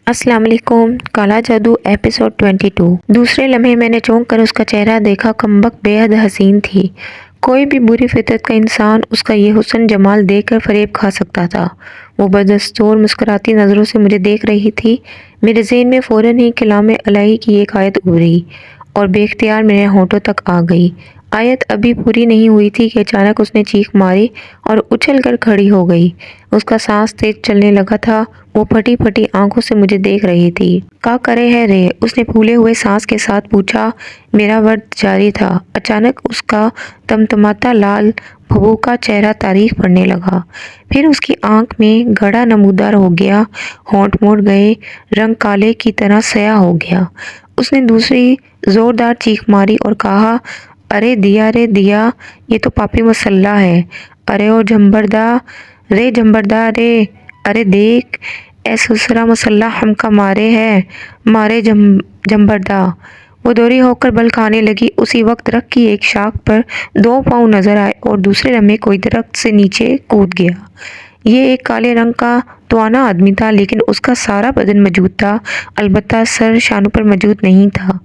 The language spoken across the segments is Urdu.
السلام علیکم۔ کالا جادو ایپیسوڈ 22۔ دوسرے لمحے میں نے چونک کر اس کا چہرہ دیکھا۔ کمبخت بے حد حسین تھی۔ کوئی بھی بری فطرت کا انسان اس کا یہ حسن جمال دیکھ کر فریب کھا سکتا تھا۔ وہ بدستور مسکراتی نظروں سے مجھے دیکھ رہی تھی۔ میرے ذہن میں فوراً ہی کلام الہی کی ایک آیت ابھری اور بے اختیار میرے ہونٹوں تک آ گئی۔ آیت ابھی پوری نہیں ہوئی تھی کہ اچانک اس نے چیخ ماری اور اچھل کر کھڑی ہو گئی۔ اس کا سانس تیز چلنے لگا تھا۔ وہ پھٹی پھٹی آنکھوں سے مجھے دیکھ رہی تھی۔ کا کرے ہے رے؟ اس نے پھولے ہوئے سانس کے ساتھ پوچھا۔ میرا ورد جاری تھا۔ اچانک اس کا تمتماتا لال بھبوکا چہرہ تاریخ پڑھنے لگا۔ پھر اس کی آنکھ میں گڑھا نمودار ہو گیا۔ ہونٹ مڑ گئے۔ رنگ کالے کی طرح سیاہ ہو گیا۔ اس نے دوسری زوردار چیخ ماری اور کہا، ارے دیا رے دیا، یہ تو پاپی مسلح ہے۔ ارے او جھمبردا رے، جھمبردا رے، ارے دیکھ اے سسرا مسلح ہم کا مارے ہے، مارے جھمبردا۔ وہ دوری ہو کر بل کھانے لگی۔ اسی وقت درخت کی ایک شاخ پر 2 پاؤں نظر آئے اور دوسرے لمحے کوئی درخت سے نیچے کود گیا۔ یہ ایک کالے رنگ کا توانا آدمی تھا، لیکن اس کا سارا بدن موجود تھا، البتہ سر شانوں پر موجود نہیں تھا۔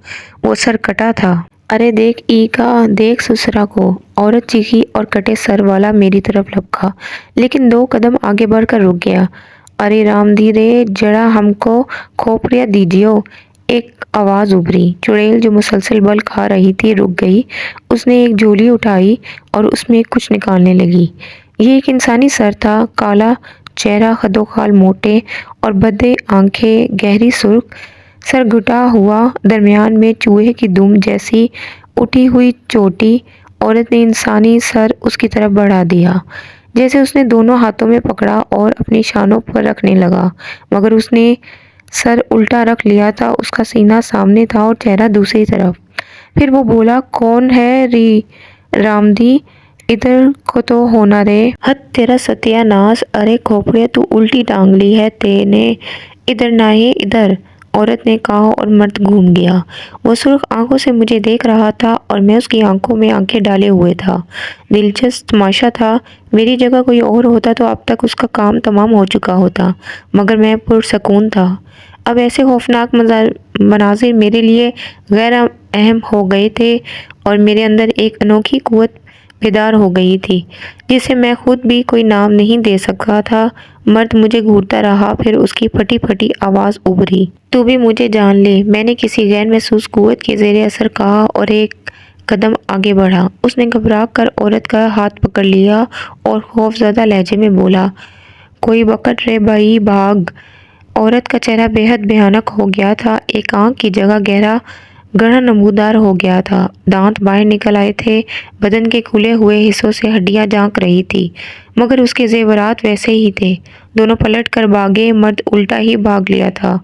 وہ سر کٹا تھا۔ ارے دیکھ ای کا، دیکھ سسرا کو، عورت چیخی اور کٹے سر والا میری طرف لپکا، لیکن 2 قدم آگے بڑھ کر رک گیا۔ ارے رام دی رے، جڑا ہم کو کھوپڑیا دیجیو، ایک آواز ابھری۔ چڑیل جو مسلسل بل کھا رہی تھی رک گئی۔ اس نے ایک جھولی اٹھائی اور اس میں کچھ نکالنے لگی۔ یہ ایک انسانی سر تھا، کالا چہرہ، خد و خال موٹے اور بھدے آنکھیں گہری سرخ، سر گھٹا ہوا، درمیان میں چوہے کی دم جیسی اٹھی ہوئی چوٹی۔ عورت نے انسانی سر اس کی طرف بڑھا دیا، جیسے اس نے دونوں ہاتھوں میں پکڑا اور اپنی شانوں پر رکھنے لگا، مگر اس نے سر الٹا رکھ لیا تھا۔ اس کا سینہ سامنے تھا اور چہرہ دوسری طرف۔ پھر وہ بولا، کون ہے ری رام دی؟ ادھر کو تو ہونا رے۔ ہت تیرا ستیہ ناس، ارے کھوپڑیا تو الٹی ٹانگ لی ہے تے نے، ادھر نہ ہے ادھر، عورت نے کہا اور مرد گھوم گیا۔ وہ سرخ آنکھوں سے مجھے دیکھ رہا تھا اور میں اس کی آنکھوں میں آنکھیں ڈالے ہوئے تھا۔ دلچسپ تماشا تھا۔ میری جگہ کوئی اور ہوتا تو اب تک اس کا کام تمام ہو چکا ہوتا، مگر میں پرسکون تھا۔ اب ایسے خوفناک مناظر میرے لیے غیر اہم ہو گئے تھے اور میرے اندر ایک انوکھی قوت بیدار ہو گئی تھی، جسے میں خود بھی کوئی نام نہیں دے سکا تھا۔ مرد مجھے گھورتا رہا، پھر اس کی پھٹی پھٹی آواز ابھری، تو بھی مجھے جان لے۔ میں نے کسی غیر محسوس قوت کے زیر اثر کہا اور ایک قدم آگے بڑھا۔ اس نے گھبرا کر عورت کا ہاتھ پکڑ لیا اور خوف زدہ لہجے میں بولا، کوئی بکٹ رے بھائی، بھاگ۔ عورت کا چہرہ بے حد بھیانک ہو گیا تھا۔ ایک آنکھ کی جگہ گڑھا نمودار ہو گیا تھا، دانت باہر نکل آئے تھے، بدن کے کھلے ہوئے حصوں سے ہڈیاں جھانک رہی تھی، مگر اس کے زیورات ویسے ہی تھے۔ دونوں پلٹ کر بھاگے، مرد الٹا ہی بھاگ لیا تھا۔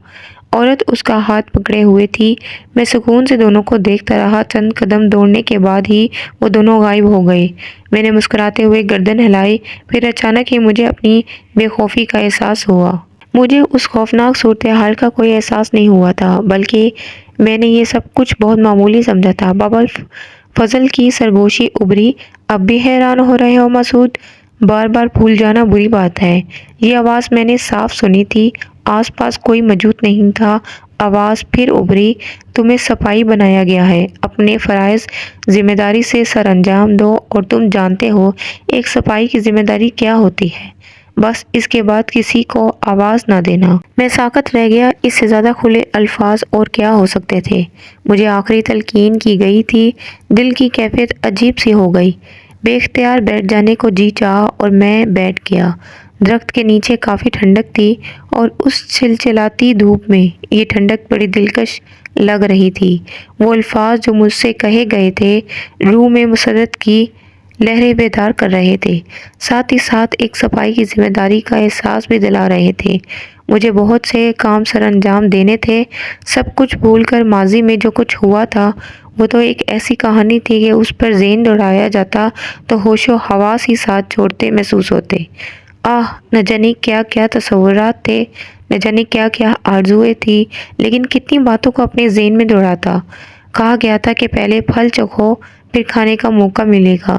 عورت اس کا ہاتھ پکڑے ہوئے تھی۔ میں سکون سے دونوں کو دیکھتا رہا۔ چند قدم دوڑنے کے بعد ہی وہ دونوں غائب ہو گئے۔ میں نے مسکراتے ہوئے گردن ہلائی، پھر اچانک ہی مجھے اپنی بے خوفی کا احساس ہوا۔ مجھے اس خوفناک صورتحال کا کوئی احساس نہیں ہوا تھا، بلکہ میں نے یہ سب کچھ بہت معمولی سمجھا تھا۔ بابا فضل کی سرگوشی ابھری، اب بھی حیران ہو رہے ہو مسعود؟ بار بار بھول جانا بری بات ہے۔ یہ آواز میں نے صاف سنی تھی، آس پاس کوئی موجود نہیں تھا۔ آواز پھر ابھری، تمہیں سپاہی بنایا گیا ہے، اپنے فرائض ذمہ داری سے سر انجام دو، اور تم جانتے ہو ایک سپاہی کی ذمہ داری کیا ہوتی ہے، بس اس کے بعد کسی کو آواز نہ دینا۔ میں ساکت رہ گیا۔ اس سے زیادہ کھلے الفاظ اور کیا ہو سکتے تھے؟ مجھے آخری تلقین کی گئی تھی۔ دل کی کیفیت عجیب سی ہو گئی۔ بے اختیار بیٹھ جانے کو جی چاہا اور میں بیٹھ گیا۔ درخت کے نیچے کافی ٹھنڈک تھی اور اس چلچلاتی دھوپ میں یہ ٹھنڈک بڑی دلکش لگ رہی تھی۔ وہ الفاظ جو مجھ سے کہے گئے تھے روح میں مسرت کی لہریں بیدار کر رہے تھے، ساتھ ہی ساتھ ایک سپاہی کی ذمہ داری کا احساس بھی دلا رہے تھے۔ مجھے بہت سے کام سر انجام دینے تھے، سب کچھ بھول کر ماضی میں جو کچھ ہوا تھا وہ تو ایک ایسی کہانی تھی کہ اس پر ذہن دوڑایا جاتا تو ہوش و حواس ہی ساتھ چھوڑتے محسوس ہوتے۔ نہ جانے کیا کیا تصورات تھے، نہ جانے کیا کیا آرزوئیں تھی، لیکن کتنی باتوں کو اپنے ذہن میں دوڑاتا۔ کہا گیا تھا کہ پہلے پھل چکھو، پھر کھانے کا موقع ملے گا۔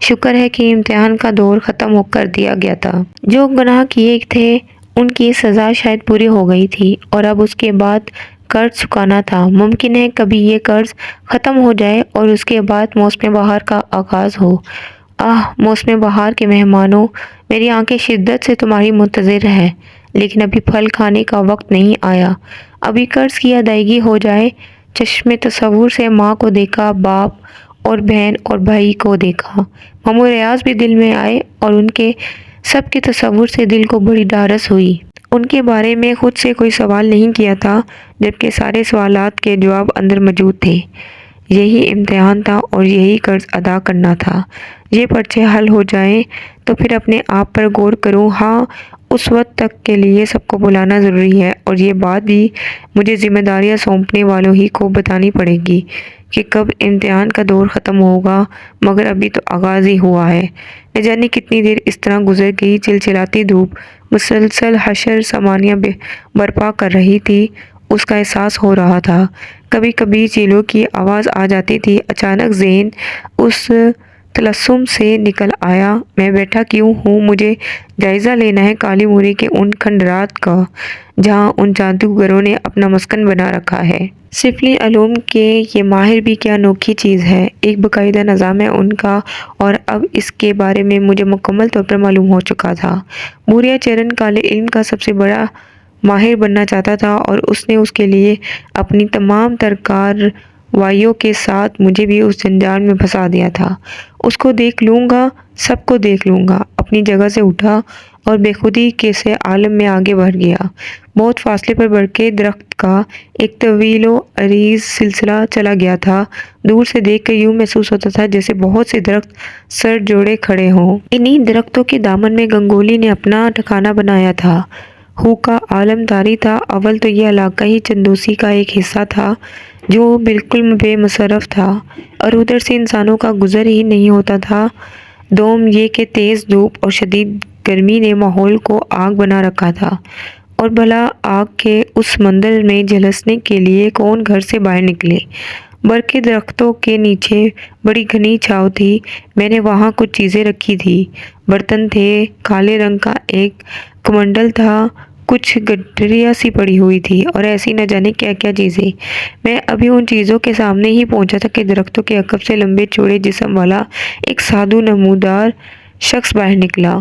شکر ہے کہ امتحان کا دور ختم کر دیا گیا تھا۔ جو گناہ کیے تھے ان کی سزا شاید پوری ہو گئی تھی اور اب اس کے بعد قرض چکانا تھا۔ ممکن ہے کبھی یہ قرض ختم ہو جائے اور اس کے بعد موسم بہار کا آغاز ہو۔ موسم بہار کے مہمانوں، میری آنکھیں شدت سے تمہاری منتظر ہیں، لیکن ابھی پھل کھانے کا وقت نہیں آیا۔ ابھی قرض کی ادائیگی ہو جائے۔ چشم تصور سے ماں کو دیکھا، باپ اور بہن اور بھائی کو دیکھا۔ ماموں ریاض بھی دل میں آئے اور ان کے سب کے تصور سے دل کو بڑی ڈھارس ہوئی۔ ان کے بارے میں خود سے کوئی سوال نہیں کیا تھا، جبکہ سارے سوالات کے جواب اندر موجود تھے۔ یہی امتحان تھا اور یہی قرض ادا کرنا تھا۔ یہ پرچے حل ہو جائیں تو پھر اپنے آپ پر غور کروں۔ ہاں، اس وقت تک کے لیے سب کو بلانا ضروری ہے، اور یہ بات بھی مجھے ذمہ داریاں سونپنے والوں ہی کو بتانی پڑے گی کہ کب امتحان کا دور ختم ہوگا، مگر ابھی تو آغاز ہی ہوا ہے۔ نہ جانے کتنی دیر اس طرح گزر گئی۔ چلچلاتی دھوپ مسلسل حشر سامانیاں برپا کر رہی تھی، اس کا احساس ہو رہا تھا۔ کبھی کبھی چیلوں کی آواز آ جاتی تھی۔ اچانک ذہن اس طلسم سے نکل آیا، میں بیٹھا کیوں ہوں؟ مجھے جائزہ لینا ہے کالی موری کے ان کھنڈرات کا، جہاں ان جادوگروں نے اپنا مسکن بنا رکھا ہے۔ سفلی علوم کے یہ ماہر بھی کیا انوکھی چیز ہے، ایک باقاعدہ نظام ہے ان کا، اور اب اس کے بارے میں مجھے مکمل طور پر معلوم ہو چکا تھا۔ بوریا چرن کالے علم کا سب سے بڑا ماہر بننا چاہتا تھا، اور اس نے اس کے لیے اپنی تمام تر کارروائیوں کے ساتھ مجھے بھی اس جنجال میں پھنسا دیا تھا۔ اس کو دیکھ لوں گا، سب کو دیکھ لوں گا۔ اپنی جگہ سے اٹھا اور بے خودی کے سے عالم میں آگے بڑھ گیا۔ بہت فاصلے پر برقع درخت کا ایک طویل و عریض سلسلہ چلا گیا تھا۔ دور سے دیکھ کر یوں محسوس ہوتا تھا جیسے بہت سے درخت سر جوڑے کھڑے ہوں۔ انہی درختوں کے دامن میں گنگولی نے اپنا ٹھکانہ بنایا تھا۔ ہو کا عالم طاری تھا۔ اول تو یہ علاقہ ہی چندوسی کا ایک حصہ تھا جو بالکل بے مصرف تھا، اور ادھر سے انسانوں کا گزر ہی نہیں ہوتا تھا۔ دوم یہ کہ تیز دھوپ اور شدید گرمی نے ماحول کو آگ بنا رکھا تھا، اور بھلا آگ کے اس منظر میں جھلسنے کے لیے کون گھر سے باہر نکلے۔ برقع درختوں کے نیچے بڑی گھنی چھاؤں تھی۔ میں نے وہاں کچھ چیزیں رکھی تھی۔ برتن تھے، کالے رنگ کا ایک کمنڈل تھا، کچھ گٹھریاں سی پڑی ہوئی تھی، اور ایسی نہ جانے کیا کیا چیزیں۔ میں ابھی ان چیزوں کے سامنے ہی پہنچا تھا کہ درختوں کے عقب سے لمبے چوڑے جسم والا ایک سادھو نمودار شخص باہر نکلا۔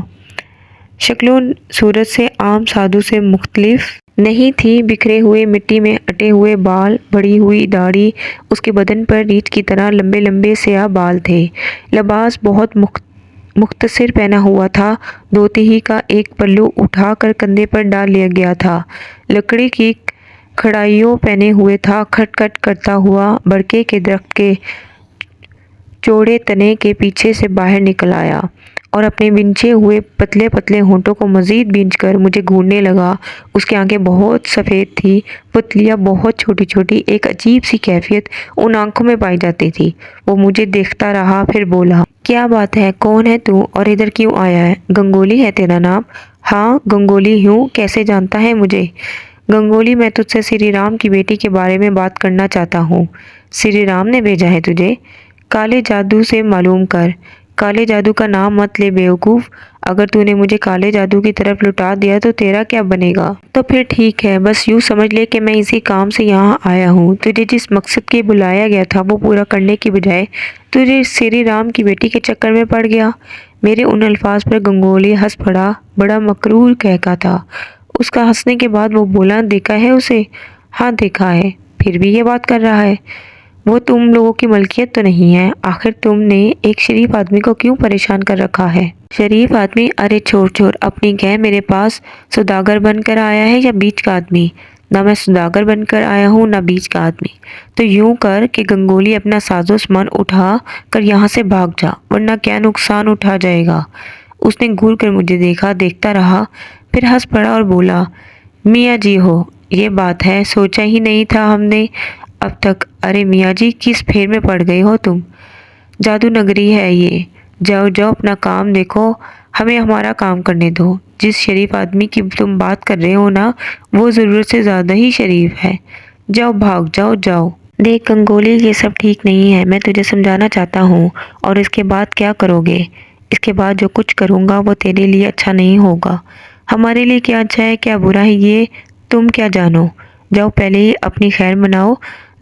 شکل و صورت سے عام سادھو سے مختلف نہیں تھی۔ بکھرے ہوئے، مٹی میں اٹے ہوئے بال، بڑھی ہوئی داڑھی، اس کے بدن پر ریچھ کی طرح لمبے لمبے سیاہ بال تھے۔ لباس بہت مختصر پہنا ہوا تھا۔ دھوتی ہی کا ایک پلو اٹھا کر کندھے پر ڈال لیا گیا تھا۔ لکڑی کی کڑھائیوں پہنے ہوئے تھا۔ کھٹ کھٹ کرتا ہوا برقعے کے درخت کے چوڑے تنے کے پیچھے سے باہر نکل آیا، اور اپنے بنچے ہوئے پتلے پتلے ہونٹوں کو مزید بھینچ کر مجھے گھورنے لگا۔ اس کی آنکھیں بہت سفید تھیں، پتلیاں بہت چھوٹی چھوٹی۔ ایک عجیب سی کیفیت ان آنکھوں میں پائی جاتی تھی۔ وہ مجھے دیکھتا رہا، پھر بولا، کیا بات ہے؟ کون ہے تو، اور ادھر کیوں آیا ہے؟ گنگولی ہے تیرا نام؟ ہاں، گنگولی ہوں۔ کیسے جانتا ہے مجھے؟ گنگولی، میں تجھ سے سری رام کی بیٹی کے بارے میں بات کرنا چاہتا ہوں۔ سری رام نے بھیجا ہے تجھے؟ کالے جادو سے معلوم کر۔ کالے جادو کا نام مت لے بیوقوف۔ اگر تو نے مجھے کالے جادو کی طرف لوٹا دیا تو تیرا کیا بنے گا؟ تو پھر ٹھیک ہے، بس یوں سمجھ لے کہ میں اسی کام سے یہاں آیا ہوں۔ تجھے جس مقصد کے بلایا گیا تھا وہ پورا کرنے کی بجائے تجھے سری رام کی بیٹی کے چکر میں پڑ گیا۔ میرے ان الفاظ پر گنگولی ہنس پڑا، بڑا مکرور کہکا تھا۔ اس کا ہنسنے کے بعد وہ بولا، دیکھا ہے اسے؟ ہاں دیکھا ہے۔ پھر بھی یہ بات کر رہا ہے؟ وہ تم لوگوں کی ملکیت تو نہیں ہے؟ آخر تم نے ایک شریف آدمی کو کیوں پریشان کر رکھا ہے؟ شریف آدمی؟ ارے چھوڑ چھوڑ اپنی گہ، میرے پاس سوداگر بن کر آیا ہے یا بیچ کا آدمی؟ نہ میں سوداگر بن کر آیا ہوں، نہ بیچ کا آدمی۔ تو یوں کر کہ گنگولی اپنا ساز و سامان اٹھا کر یہاں سے بھاگ جا، ورنہ کیا نقصان اٹھا جائے گا۔ اس نے گھور کر مجھے دیکھا، دیکھتا رہا، پھر ہنس پڑا اور بولا، میاں جی ہو؟ یہ بات ہے، سوچا ہی نہیں تھا ہم نے اب تک۔ ارے میاں جی، کس پھیر میں پڑ گئے ہو تم؟ جادو نگری ہے یہ، جاؤ جاؤ اپنا کام دیکھو، ہمیں ہمارا کام کرنے دو۔ جس شریف آدمی کی تم بات کر رہے ہو نا، وہ ضرورت سے زیادہ ہی شریف ہے۔ جاؤ بھاگ جاؤ جاؤ۔ دیکھ گنگولی، یہ سب ٹھیک نہیں ہے، میں تجھے سمجھانا چاہتا ہوں۔ اور اس کے بعد کیا کرو گے؟ اس کے بعد جو کچھ کروں گا وہ تیرے لیے اچھا نہیں ہوگا۔ ہمارے لیے کیا اچھا ہے کیا برا ہے یہ تم کیا جانو، جاؤ پہلے ہی اپنی خیر مناؤ،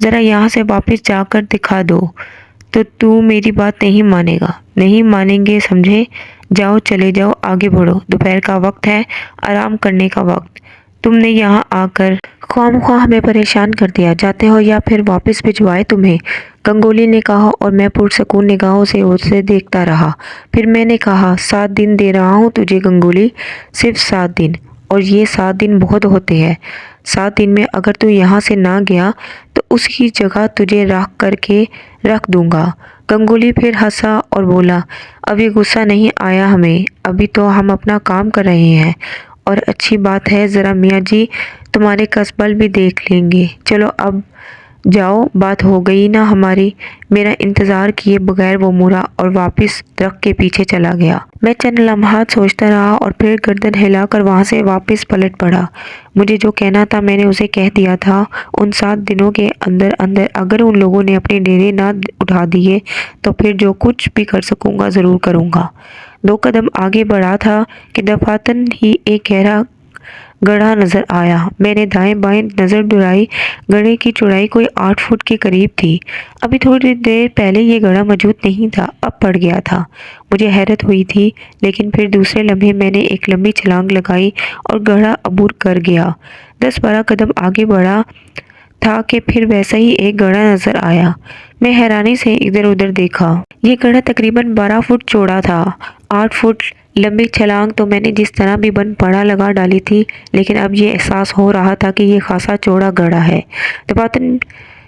ذرا یہاں سے واپس جا کر دکھا دو تو میری بات نہیں مانے گا، نہیں مانیں گے سمجھے، جاؤ چلے جاؤ آگے بڑھو، دوپہر کا وقت ہے، آرام کرنے کا وقت، تم نے یہاں آ کر خواہ مخواہ ہمیں پریشان کر دیا، جاتے ہو یا پھر واپس بھجوائے تمہیں، گنگولی نے کہا اور میں پرسکون نگاہوں سے اسے دیکھتا رہا۔ پھر میں نے کہا 7 دن دے رہا ہوں تجھے گنگولی، صرف 7 دن، اور یہ 7 دن بہت ہوتے ہیں، 7 دن میں اگر تو یہاں سے نہ گیا تو اس کی جگہ تجھے راکھ کر کے رکھ دوں گا۔ گنگولی پھر ہنسا اور بولا ابھی غصہ نہیں آیا ہمیں، ابھی تو ہم اپنا کام کر رہے ہیں، اور اچھی بات ہے ذرا میاں جی تمہارے قصبل بھی دیکھ لیں گے، چلو اب جاؤ بات ہو گئی نا ہماری۔ میرا انتظار کیے بغیر وہ مڑا اور واپس درخت کے پیچھے چلا گیا۔ میں چند لمحات سوچتا رہا اور پھر گردن ہلا کر وہاں سے واپس پلٹ پڑا۔ مجھے جو کہنا تھا میں نے اسے کہہ دیا تھا، ان 7 دنوں کے اندر اگر ان لوگوں نے اپنے ڈیرے نہ اٹھا دیے تو پھر جو کچھ بھی کر سکوں گا ضرور کروں گا۔ 2 قدم آگے بڑھا تھا کہ دفعتاً ہی ایک گہرا گڑھا نظر آیا۔ میں نے دائیں بائیں نظر دوڑائی، گڑھے کی چوڑائی کوئی 8 فٹ کے قریب تھی۔ ابھی تھوڑی دیر پہلے یہ گڑھا موجود نہیں تھا، اب پڑ گیا تھا۔ مجھے حیرت ہوئی تھی، لیکن پھر دوسرے لمحے میں نے ایک لمبی چھلانگ لگائی اور گڑھا عبور کر گیا۔ 10-12 قدم آگے بڑھا تھا کہ پھر ویسا ہی ایک گڑھا نظر آیا۔ میں حیرانی سے ادھر ادھر دیکھا۔ یہ گڑھا تقریباً 12 فٹ چوڑا تھا۔ 8 فٹ لمبی چھلانگ تو میں نے جس طرح بھی بن پڑا لگا ڈالی تھی، لیکن اب یہ احساس ہو رہا تھا کہ یہ خاصا چوڑا گڑھا ہے۔ دفعتاً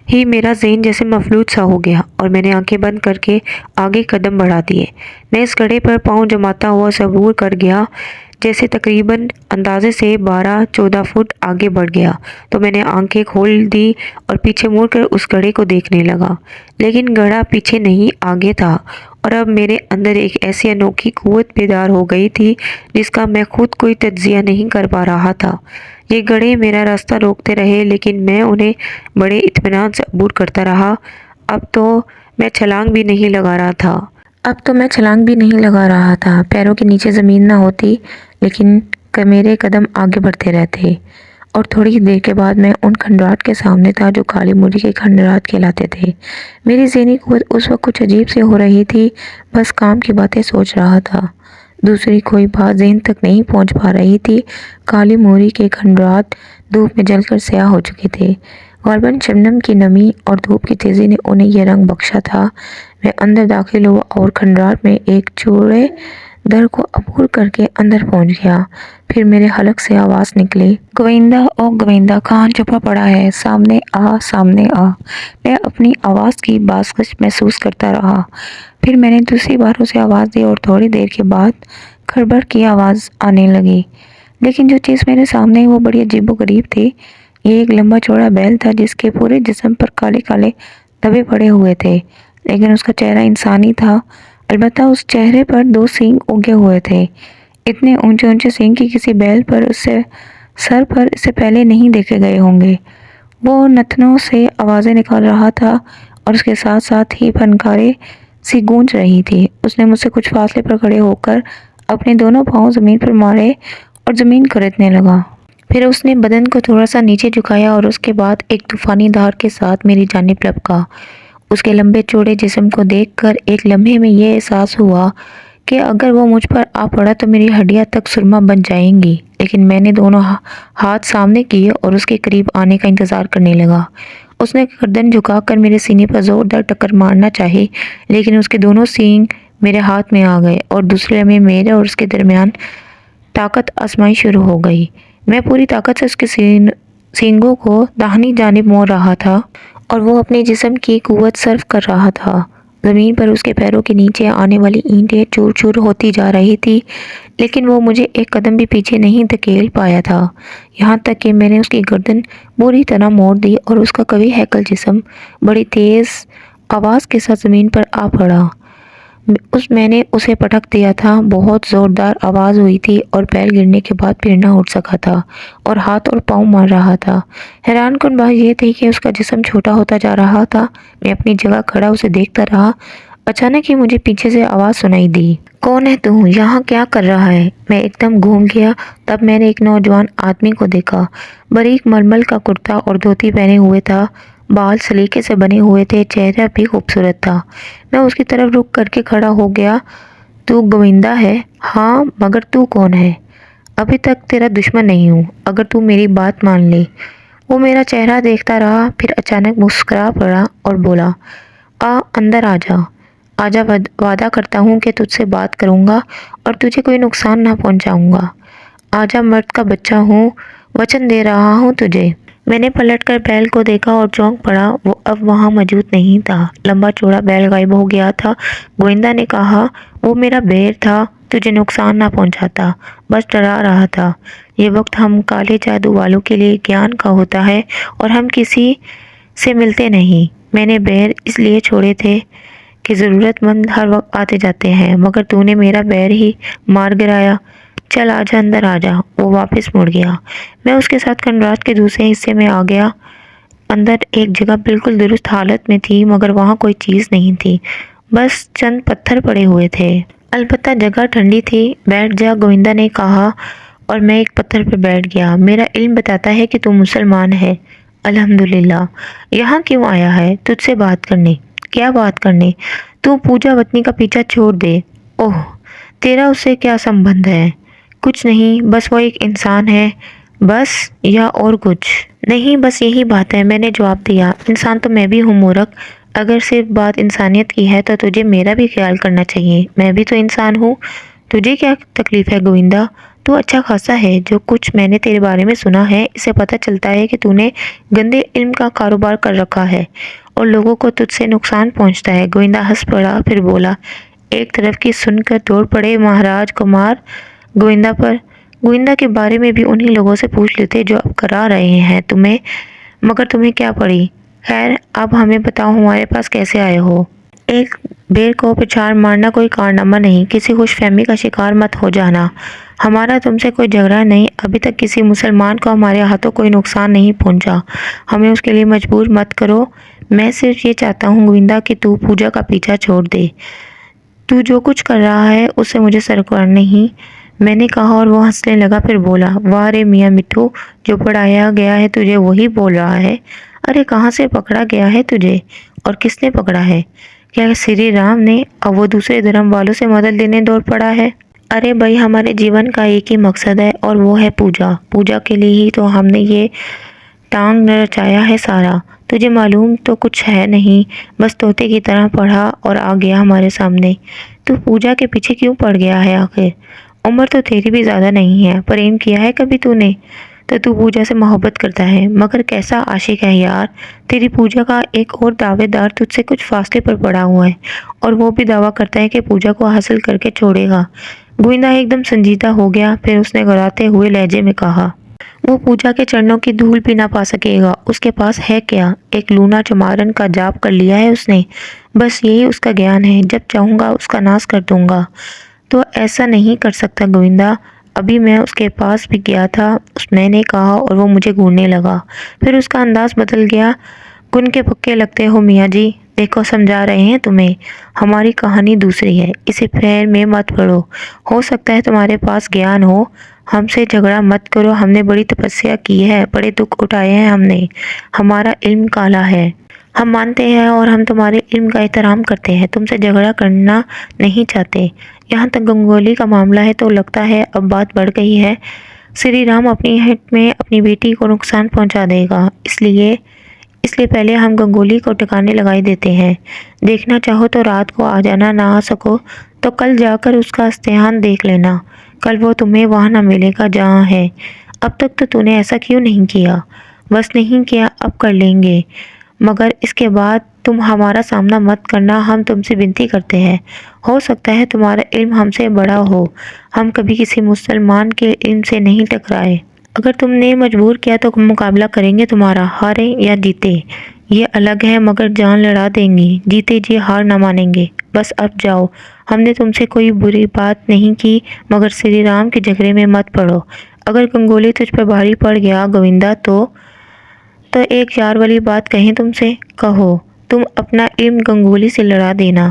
ہی میرا ذہن جیسے مفلوج سا ہو گیا اور میں نے آنکھیں بند کر کے آگے قدم بڑھا دیے۔ میں اس گڑھے پر پاؤں جماتا ہوا عبور کر گیا، جیسے تقریباً اندازے سے 12-14 فٹ آگے بڑھ گیا تو میں نے آنکھیں کھول دی اور پیچھے مڑ کر اس گڑھے کو دیکھنے لگا، لیکن گڑھا پیچھے نہیں آگے تھا، اور اب میرے اندر ایک ایسی انوکھی قوت بیدار ہو گئی تھی جس کا میں خود کوئی تجزیہ نہیں کر پا رہا تھا۔ یہ گڑھے میرا راستہ روکتے رہے لیکن میں انہیں بڑے اطمینان سے عبور کرتا رہا۔ اب تو میں چھلانگ بھی نہیں لگا رہا تھا، پیروں کے نیچے زمین نہ ہوتی، لیکن میرے قدم آگے بڑھتے رہتے، اور تھوڑی دیر کے بعد میں ان کھنڈرات کے سامنے تھا جو کالی موری کے کھنڈرات کہلاتے تھے۔ میری ذہنی قوت اس وقت کچھ عجیب سی ہو رہی تھی، بس کام کی باتیں سوچ رہا تھا، دوسری کوئی بات ذہن تک نہیں پہنچ پا رہی تھی۔ کالی موری کے کھنڈرات دھوپ میں جل کر سیاہ ہو چکے تھے، غالباً شبنم کی نمی اور دھوپ کی تیزی نے انہیں یہ رنگ بخشا تھا۔ میں اندر داخل ہوا اور کھنڈرات میں ایک چوڑے در کو عبور کر کے اندر پہنچ گیا۔ پھر میرے حلق سے آواز نکلی، گووندہ او گووندہ، کہاں چھپا پڑا ہے، سامنے آ سامنے آ۔ میں اپنی آواز کی بازگشت محسوس کرتا رہا۔ پھر میں نے دوسری بار اسے آواز دی اور تھوڑی دیر کے بعد کھڑبڑ کی آواز آنے لگی، لیکن جو چیز میرے سامنے ہے وہ بڑی عجیب و غریب تھی۔ یہ ایک لمبا چوڑا بیل تھا جس کے پورے جسم پر کالے کالے دھبے پڑے ہوئے تھے، لیکن اس کا چہرہ انسانی تھا، البتہ اس چہرے پر 2 سینگ اگے ہوئے تھے، اتنے اونچے اونچے سینگ کہ کسی بیل پر سر پر اس سے پہلے نہیں دیکھے گئے ہوں گے۔ وہ نتنوں سے آوازیں نکال رہا تھا اور اس کے ساتھ ساتھ ہی پھنکاریں سی گونج رہی تھی۔ اس نے مجھ سے کچھ فاصلے پر کھڑے ہو کر اپنے دونوں پاؤں زمین پر مارے اور زمین کھرچنے لگا۔ پھر اس نے بدن کو تھوڑا سا نیچے جھکایا اور اس کے بعد ایک طوفانی دھار کے ساتھ میری جانب لپکا۔ اس کے لمبے چوڑے جسم کو دیکھ کر ایک لمحے میں یہ احساس ہوا کہ اگر وہ مجھ پر آ پڑا تو میری ہڈیاں تک سرما بن جائیں گی، لیکن میں نے دونوں ہاتھ سامنے کیے اور اس کے قریب آنے کا انتظار کرنے لگا۔ اس نے گردن جھکا کر میرے سینے پر زوردار ٹکر مارنا چاہی، لیکن اس کے دونوں سینگ میرے ہاتھ میں آ گئے اور دوسرے لمحے میرے اور اس کے درمیان طاقت آزمائی شروع ہو گئی۔ میں پوری طاقت سے اس کے سینگوں کو داہنی جانب موڑ رہا تھا اور وہ اپنے جسم کی قوت صرف کر رہا تھا۔ زمین پر اس کے پیروں کے نیچے آنے والی اینٹیں چور چور ہوتی جا رہی تھی، لیکن وہ مجھے ایک قدم بھی پیچھے نہیں دھکیل پایا تھا، یہاں تک کہ میں نے اس کی گردن بری طرح موڑ دی اور اس کا قوی ہیکل جسم بڑی تیز آواز کے ساتھ زمین پر آ پڑا۔ میں نے اسے پٹک دیا تھا، بہت زوردار آواز ہوئی تھی اور بیل گرنے کے بعد پھر نہ اٹھ سکا تھا اور ہاتھ اور پاؤں مار رہا تھا۔ حیران کن بات یہ تھی کہ اس کا جسم چھوٹا ہوتا جا رہا تھا۔ میں اپنی جگہ کھڑا اسے دیکھتا رہا۔ اچانک ہی مجھے پیچھے سے آواز سنائی دی، کون ہے تو؟ یہاں کیا کر رہا ہے؟ میں ایک دم گھوم گیا، تب میں نے ایک نوجوان آدمی کو دیکھا۔ باریک ململ کا کرتا اور دھوتی پہنے ہوئے تھا، بال سلیقے سے بنے ہوئے تھے، چہرہ بھی خوبصورت تھا۔ میں اس کی طرف رک کر کے کھڑا ہو گیا۔ تو گووندا ہے؟ ہاں، مگر تو کون ہے؟ ابھی تک تیرا دشمن نہیں ہوں، اگر تو میری بات مان لے۔ وہ میرا چہرہ دیکھتا رہا، پھر اچانک مسکرا پڑا اور بولا، اندر آجا، آجا، وعدہ کرتا ہوں کہ تجھ سے بات کروں گا اور تجھے کوئی نقصان نہ پہنچاؤں گا۔ آجا، مرد کا بچہ ہوں، وچن دے رہا ہوں تجھے۔ میں نے پلٹ کر بیل کو دیکھا اور چونک پڑا، وہ اب وہاں موجود نہیں تھا۔ لمبا چوڑا بیل غائب ہو گیا تھا۔ گووندا نے کہا، وہ میرا بیر تھا، تجھے نقصان نہ پہنچاتا، بس ڈرا رہا تھا۔ یہ وقت ہم کالے جادو والوں کے لیے گیان کا ہوتا ہے اور ہم کسی سے ملتے نہیں۔ میں نے بیر اس لیے چھوڑے تھے کہ ضرورت مند ہر وقت آتے جاتے ہیں، مگر تو نے میرا بیر ہی مار گرایا۔ چل آجا، اندر آجا۔ وہ واپس مڑ گیا۔ میں اس کے ساتھ کنڈرات کے دوسرے حصے میں آ گیا۔ اندر ایک جگہ بالکل درست حالت میں تھی، مگر وہاں کوئی چیز نہیں تھی، بس چند پتھر پڑے ہوئے تھے۔ البتہ جگہ ٹھنڈی تھی۔ بیٹھ جا، گووندا نے کہا اور میں ایک پتھر پر بیٹھ گیا۔ میرا علم بتاتا ہے کہ تو مسلمان ہے۔ الحمدللہ۔ یہاں کیوں آیا ہے؟ تجھ سے بات کرنے۔ کیا بات کرنے؟ تو پوجا وطنی کا پیچھا چھوڑ دے۔ اوہ، تیرا اس سے کیا سمبندھ ہے؟ کچھ نہیں، بس وہ ایک انسان ہے۔ بس، یا اور کچھ؟ نہیں، بس یہی بات ہے، میں نے جواب دیا۔ انسان تو میں بھی ہوں مورخ۔ اگر صرف بات انسانیت کی ہے تو تجھے میرا بھی خیال کرنا چاہیے، میں بھی تو انسان ہوں۔ تجھے کیا تکلیف ہے گووندا؟ تو اچھا خاصا ہے۔ جو کچھ میں نے تیرے بارے میں سنا ہے، اسے پتہ چلتا ہے کہ تو نے گندے علم کا کاروبار کر رکھا ہے اور لوگوں کو تجھ سے نقصان پہنچتا ہے۔ گووندا ہنس پڑا، پھر بولا، ایک طرف کی سن کر دوڑ پڑے مہاراج کمار گووندا پر۔ گووندا کے بارے میں بھی انہی لوگوں سے پوچھ لیتے جو اب کرا رہے ہیں تمہیں، مگر تمہیں کیا پڑی؟ خیر، اب ہمیں بتاؤ ہمارے پاس کیسے آئے ہو؟ ایک بیر کو پچھاڑ مارنا کوئی کارنامہ نہیں، کسی خوش فہمی کا شکار مت ہو جانا۔ ہمارا تم سے کوئی جھگڑا نہیں، ابھی تک کسی مسلمان کو ہمارے ہاتھوں کوئی نقصان نہیں پہنچا، ہمیں اس کے لیے مجبور مت کرو۔ میں صرف یہ چاہتا ہوں گووندا کہ تو پوجا کا پیچھا چھوڑ دے۔ تو جو کچھ کر رہا ہے اس سے مجھے سرکار نہیں، میں نے کہا اور وہ ہنسنے لگا، پھر بولا، واہ رے میاں مٹھو، جو پڑھایا گیا ہے تجھے وہی بول رہا ہے۔ ارے کہاں سے پکڑا گیا ہے تجھے؟ اور کس نے پکڑا ہے؟ کیا سری رام نے؟ اب وہ دوسرے دھرم والوں سے مدد لینے دوڑ پڑا ہے۔ ارے بھائی، ہمارے جیون کا ایک ہی مقصد ہے اور وہ ہے پوجا۔ پوجا کے لیے ہی تو ہم نے یہ ٹانگ رچایا ہے سارا۔ تجھے معلوم تو کچھ ہے نہیں، بس طوطے کی طرح پڑھا اور آ گیا ہمارے سامنے۔ تو پوجا کے پیچھے کیوں پڑ گیا ہے آخر؟ عمر تو تیری بھی زیادہ نہیں ہے، پریم کیا ہے کبھی تو نے؟ تو پوجا سے محبت کرتا ہے، مگر کیسا عاشق ہے یار۔ تیری پوجا کا ایک اور دعوے دار تجھ سے کچھ فاصلے پر پڑا ہوا ہے اور وہ بھی دعویٰ کرتا ہے کہ پوجا کو حاصل کر کے چھوڑے گا۔ گووندا ایک دم سنجیدہ ہو گیا، پھر اس نے گھراتے ہوئے لہجے میں کہا، وہ پوجا کے چرنوں کی دھول بھی نہ پا سکے گا۔ اس کے پاس ہے کیا؟ ایک لونا چمارن کا جاپ کر لیا ہے اس نے، بس یہی اس کا گیان ہے۔ جب چاہوں گا اس کا ناش کر دوں گا۔ تو ایسا نہیں کر سکتا گووندا، ابھی میں اس کے پاس بھی گیا تھا، میں نے کہا اور وہ مجھے گھورنے لگا۔ پھر اس کا انداز بدل گیا، گن کے پکے لگتے ہو میاں جی، دیکھو سمجھا رہے ہیں تمہیں، ہماری کہانی دوسری ہے، اسے پھیر میں مت پڑو۔ ہو سکتا ہے تمہارے پاس گیان ہو، ہم سے جھگڑا مت کرو، ہم نے بڑی تپسیا کی ہے، بڑے دکھ اٹھائے ہیں ہم نے، ہمارا علم کالا ہے، ہم مانتے ہیں اور ہم تمہارے علم کا احترام کرتے ہیں، تم سے جھگڑا کرنا نہیں چاہتے۔ یہاں تک گنگولی کا معاملہ ہے تو لگتا ہے اب بات بڑھ گئی ہے۔ سری رام اپنی ہٹ میں اپنی بیٹی کو نقصان پہنچا دے گا، اس لیے پہلے ہم گنگولی کو ٹھکانے لگائی دیتے ہیں۔ دیکھنا چاہو تو رات کو آ جانا، نہ آ سکو تو کل جا کر اس کا استحان دیکھ لینا، کل وہ تمہیں وہاں نہ ملے گا جہاں ہے۔ اب تک تو نے ایسا کیوں نہیں کیا؟ بس نہیں کیا، اب کر لیں گے، مگر اس کے بعد تم ہمارا سامنا مت کرنا، ہم تم سے بنتی کرتے ہیں۔ ہو سکتا ہے تمہارا علم ہم سے بڑا ہو، ہم کبھی کسی مسلمان کے علم سے نہیں ٹکرائے۔ اگر تم نے مجبور کیا تو مقابلہ کریں گے تمہارا، ہارے یا جیتے یہ الگ ہے، مگر جان لڑا دیں گے، جیتے جی ہار نہ مانیں گے۔ بس اب جاؤ، ہم نے تم سے کوئی بری بات نہیں کی، مگر سری رام کے جھگڑے میں مت پڑو۔ اگر گنگولی تجھ پر بھاری پڑ گیا گووندا تو ایک یار والی بات کہیں تم سے، کہو تم اپنا علم گنگولی سے لڑا دینا،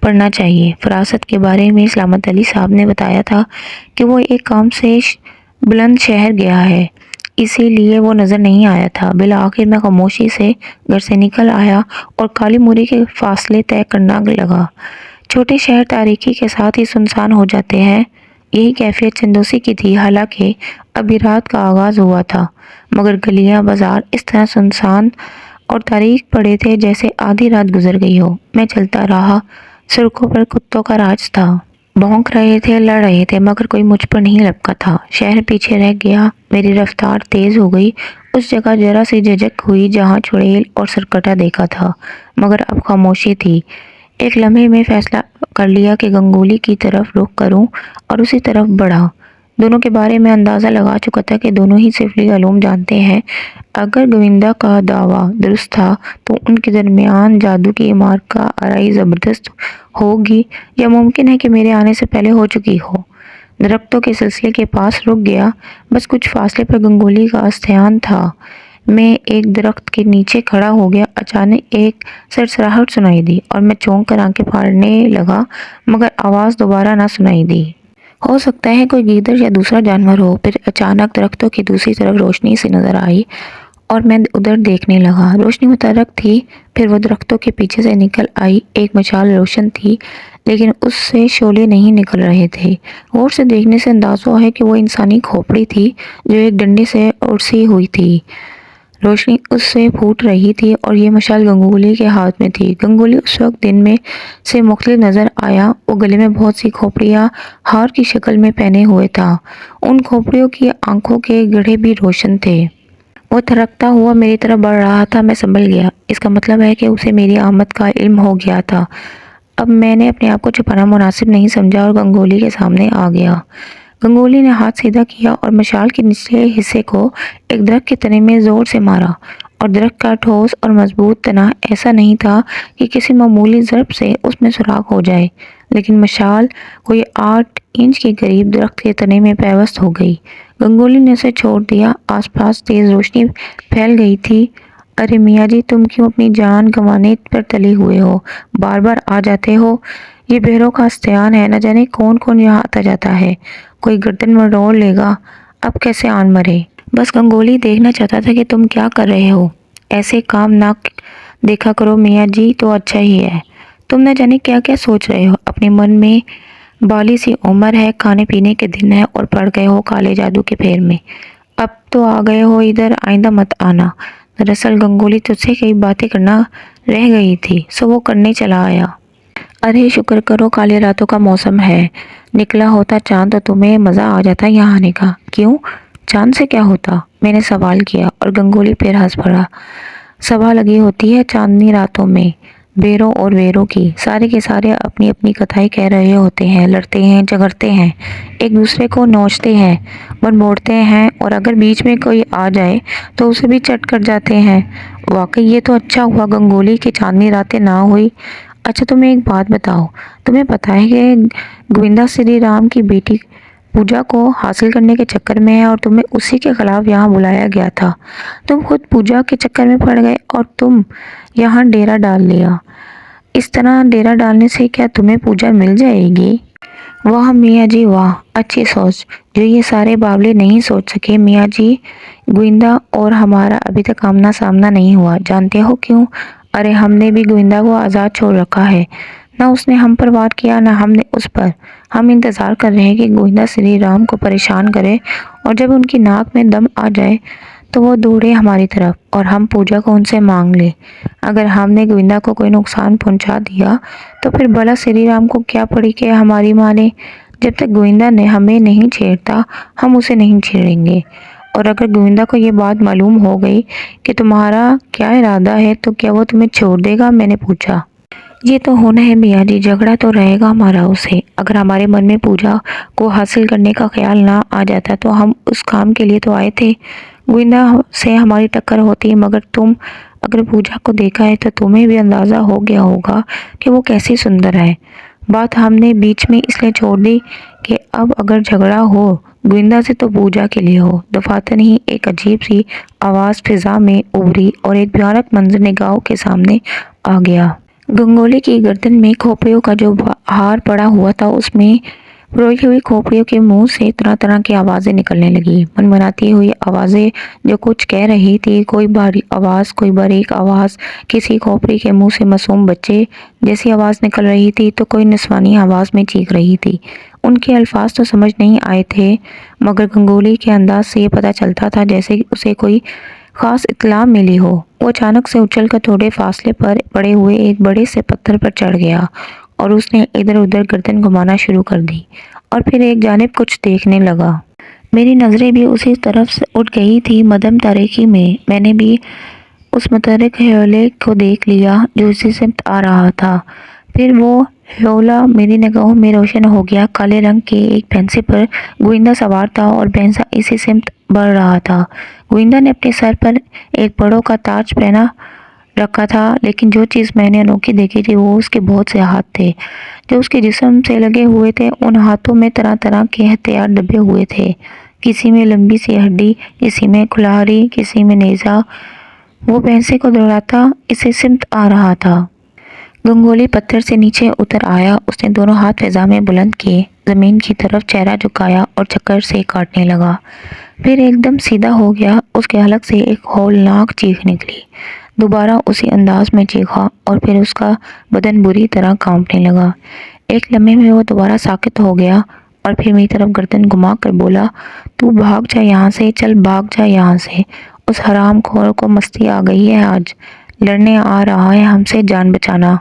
پڑھنا چاہیے۔ فراست کے بارے میں سلامت علی صاحب نے بتایا تھا کہ وہ ایک کام سے بلند شہر گیا ہے، اسی لیے وہ نظر نہیں آیا تھا۔ بالآخر میں خاموشی سے گھر سے نکل آیا اور کالی موری کے فاصلے طے کرنا لگا۔ چھوٹے شہر تاریکی کے ساتھ ہی سنسان ہو جاتے ہیں، یہی کیفیت چندوسی کی تھی۔ حالانکہ ابھی رات کا آغاز ہوا تھا، مگر گلیاں بازار اس طرح سنسان اور تاریک پڑے تھے جیسے آدھی رات گزر گئی ہو۔ میں چلتا رہا، سڑکوں پر کتوں کا راج تھا۔ بھونک رہے تھے، لڑ رہے تھے، مگر کوئی مجھ پر نہیں لپکا تھا۔ شہر پیچھے رہ گیا، میری رفتار تیز ہو گئی۔ اس جگہ ذرا سی جھجک ہوئی جہاں چڑیل اور سرکٹا دیکھا تھا، مگر اب خاموشی تھی۔ ایک لمحے میں فیصلہ کر لیا کہ گنگولی کی طرف رخ کروں اور اسی طرف بڑھا۔ دونوں کے بارے میں اندازہ لگا چکا تھا کہ دونوں ہی سفلی علوم جانتے ہیں۔ اگر گووندا کا دعویٰ درست تھا تو ان کے درمیان جادو کی عمارت کا آرائی زبردست ہوگی، یا ممکن ہے کہ میرے آنے سے پہلے ہو چکی ہو۔ درختوں کے سلسلے کے پاس رک گیا، بس کچھ فاصلے پر گنگولی کا آستھان تھا۔ میں ایک درخت کے نیچے کھڑا ہو گیا۔ اچانک ایک سرسراہٹ سنائی دی اور میں چونک کر آنکھیں پھاڑنے لگا، مگر آواز دوبارہ نہ سنائی دی۔ ہو سکتا ہے کوئی گیدڑ یا دوسرا جانور ہو۔ پھر اچانک درختوں کی دوسری طرف روشنی سی نظر آئی اور میں ادھر دیکھنے لگا۔ روشنی متحرک تھی، پھر وہ درختوں کے پیچھے سے نکل آئی۔ ایک مشال روشن تھی، لیکن اس سے شعلے نہیں نکل رہے تھے۔ غور سے دیکھنے سے اندازہ ہے کہ وہ انسانی کھوپڑی تھی جو ایک ڈنڈے سے اڑسی ہوئی تھی۔ روشنی اس سے پھوٹ رہی تھی اور یہ مشال گنگولی کے ہاتھ میں تھی۔ گنگولی اس وقت دن میں سے مختلف نظر آیا۔ وہ گلے میں بہت سی کھوپڑیاں ہار کی شکل میں پہنے ہوئے تھا۔ ان کھوپڑیوں کی آنکھوں کے گڑھے بھی روشن تھے۔ وہ تھرکتا ہوا میری طرف بڑھ رہا تھا۔ میں سنبھل گیا۔ اس کا مطلب ہے کہ اسے میری آمد کا علم ہو گیا تھا۔ اب میں نے اپنے آپ کو چھپانا مناسب نہیں سمجھا اور گنگولی کے سامنے آ گیا۔ گنگولی نے ہاتھ سیدھا کیا اور مشال کے نچلے حصے کو ایک درخت کے تنے میں زور سے مارا، اور درخت کا ٹھوس اور مضبوط تنا ایسا نہیں تھا کہ کسی معمولی ضرب سے اس میں سوراخ ہو جائے، لیکن مشال کوئی 8 انچ کے قریب درخت کے تنے میں پیوست ہو گئی۔ گنگولی نے اسے چھوڑ دیا۔ آس پاس تیز روشنی پھیل گئی تھی۔ ارے میاں جی، تم کیوں اپنی جان گنوانے پر تلے ہوئے ہو؟ بار بار آ جاتے ہو۔ یہ بہروں کا آستھان ہے، نہ جانے کون کون یہاں آتا جاتا ہے۔ کوئی گردن مروڑ لے گا، اب کیسے آن مرے۔ بس گنگولی دیکھنا چاہتا تھا کہ تم کیا کر رہے ہو۔ ایسے کام نہ دیکھا کرو میاں جی، تو اچھا ہی ہے۔ تم نہ جانے کیا کیا سوچ رہے ہو۔ اپنے من میں بالی سی عمر ہے، کھانے پینے کے دن ہے، اور پڑ گئے ہو کالے جادو کے پھیر میں۔ اب تو آ گئے ہو ادھر، آئندہ مت آنا۔ دراصل گنگولی تجھ سے کئی باتیں کرنا رہ گئی تھی، سو وہ کرنے چلا آیا۔ ارے شکر کرو کالے راتوں کا موسم ہے۔ نکلا ہوتا چاند تو تمہیں مزہ آ جاتا یہاں آنے کا۔ کیوں؟ چاند سے کیا ہوتا؟ میں نے سوال کیا اور گنگولی پھر ہنس پڑا۔ سبھا لگی ہوتی ہے چاندنی راتوں میں، بیروں اور ویروں کی۔ سارے کے سارے اپنی اپنی کتھائیں کہہ رہے ہوتے ہیں، لڑتے ہیں، جھگڑتے ہیں، ایک دوسرے کو نوچتے ہیں، بنبوڑتے ہیں، اور اگر بیچ میں کوئی آ جائے تو اسے بھی چٹ کر جاتے ہیں۔ واقعی یہ تو اچھا ہوا گنگولی کہ چاندنی راتیں نہ ہوئی۔ اچھا تمہیں ایک بات بتاؤ، تمہیں پتہ ہے کہ گووندا سری رام کی بیٹی پوجا کو حاصل کرنے کے چکر میں ہے اور تمہیں اسی کے خلاف یہاں بلایا گیا تھا۔ تم خود پوجا کے چکر میں پڑ گئے اور تم یہاں ڈیرا ڈال لیا۔ اس طرح ڈیرا ڈالنے سے کیا تمہیں پوجا مل جائے گی؟ واہ میاں جی واہ، اچھی سوچ جو یہ سارے باولے نہیں سوچ سکے۔ میاں جی، گووندا اور ہمارا ابھی تک آمنا سامنا نہیں ہوا، جانتے ہو کیوں؟ ارے ہم نے بھی گووندا کو آزاد چھوڑ رکھا ہے، نہ اس نے ہم پر وار کیا نہ ہم نے اس پر۔ ہم انتظار کر رہے ہیں کہ گووندا سری رام کو پریشان کرے، اور جب ان کی ناک میں دم آ جائے تو وہ دوڑے ہماری طرف اور ہم پوجا کو ان سے مانگ لیں۔ اگر ہم نے گووندا کو کوئی نقصان پہنچا دیا تو پھر بھلا سری رام کو کیا پڑی کہ ہماری مانے۔ جب تک گووندا نے ہمیں نہیں چھیڑتا ہم اسے نہیں چھیڑیں گے، اور اگر گووندا کو یہ بات معلوم ہو گئی کہ تمہارا کیا ارادہ ہے تو کیا وہ تمہیں چھوڑ دے گا؟ میں نے پوچھا۔ یہ تو ہونا ہے میاں جی، جھگڑا تو رہے گا ہمارا اسے۔ اگر ہمارے من میں پوجا کو حاصل کرنے کا خیال نہ آ جاتا تو ہم اس کام کے لیے تو آئے تھے۔ گووندا سے ہماری ٹکر ہوتی، مگر تم اگر پوجا کو دیکھا ہے تو تمہیں بھی اندازہ ہو گیا ہوگا کہ وہ کیسی سندر ہے۔ بات ہم نے بیچ میں اس لیے چھوڑ دی کہ اب اگر جھگڑا ہو گووندا سے تو پوجا کے لیے ہو۔ دفعتاً ہی ایک عجیب سی آواز فضا میں ابھری اور ایک بھیانک منظر نگاہوں کے سامنے آ گیا۔ گنگولی کی گردن میں کھوپڑیوں کا جو ہار پڑا ہوا تھا اس میں روئی ہوئی کھوپڑیوں کے منہ سے طرح طرح کی آوازیں نکلنے لگی، منمناتی ہوئی آوازیں جو کچھ کہہ رہی تھی، کوئی بھاری آواز، کوئی باریک آواز، کسی کھوپڑی کے منہ سے معصوم بچے جیسی آواز نکل رہی تھی تو کوئی نسوانی آواز میں چیخ رہی تھی۔ ان کے الفاظ تو سمجھ نہیں آئے تھے، مگر گنگولی کے انداز سے یہ پتہ چلتا تھا جیسے اسے کوئی خاص اطلاع ملی ہو۔ وہ اچانک سے اچھل کر تھوڑے فاصلے پر پڑے ہوئے ایک بڑے سے پتھر پر چڑھ گیا اور اس نے ادھر ادھر گردن گھمانا شروع کر دی اور پھر ایک جانب کچھ دیکھنے لگا۔ میری نظریں بھی اسی طرف سے اٹھ گئی تھی۔ مدھم تاریکی میں میں نے بھی اس متحرک ہیولے کو دیکھ لیا جو اسی سمت آ رہا تھا۔ پھر وہ ہیولا میری نگاہوں میں روشن ہو گیا۔ کالے رنگ کے ایک بھینسے پر گووندا سوار تھا اور بھینسا اسی سمت بڑھ رہا تھا۔ گووندا نے اپنے سر پر ایک بڑوں کا تاج پہنا رکھا تھا، لیکن جو چیز میں نے انوکھی دیکھی تھی وہ اس کے بہت سے ہاتھ تھے جو اس کے جسم سے لگے ہوئے تھے۔ ان ہاتھوں میں طرح طرح کے ہتھیار دبے ہوئے تھے، کسی میں لمبی سی ہڈی، کسی میں کلہاڑی، کسی میں نیزہ۔ وہ بھینسے کو دوڑاتا اسی سمت آ رہا تھا۔ گنگولی پتھر سے نیچے اتر آیا۔ اس نے دونوں ہاتھ فضا میں بلند کیے، زمین کی طرف چہرہ جھکایا اور چکر سے کاٹنے لگا۔ پھر ایک دم سیدھا ہو گیا۔ اس کے حلق سے ایک ہولناک چیخ نکلی، دوبارہ اسی انداز میں چیخا اور پھر اس کا بدن بری طرح کانپنے لگا۔ ایک لمحے میں وہ دوبارہ ساکت ہو گیا اور پھر میری طرف گردن گھما کر بولا، تو بھاگ جا یہاں سے، چل بھاگ جا یہاں سے۔ اس حرام خور کو مستی آ گئی ہے، آج لڑنے آ رہا ہے ہم سے، جان بچانا۔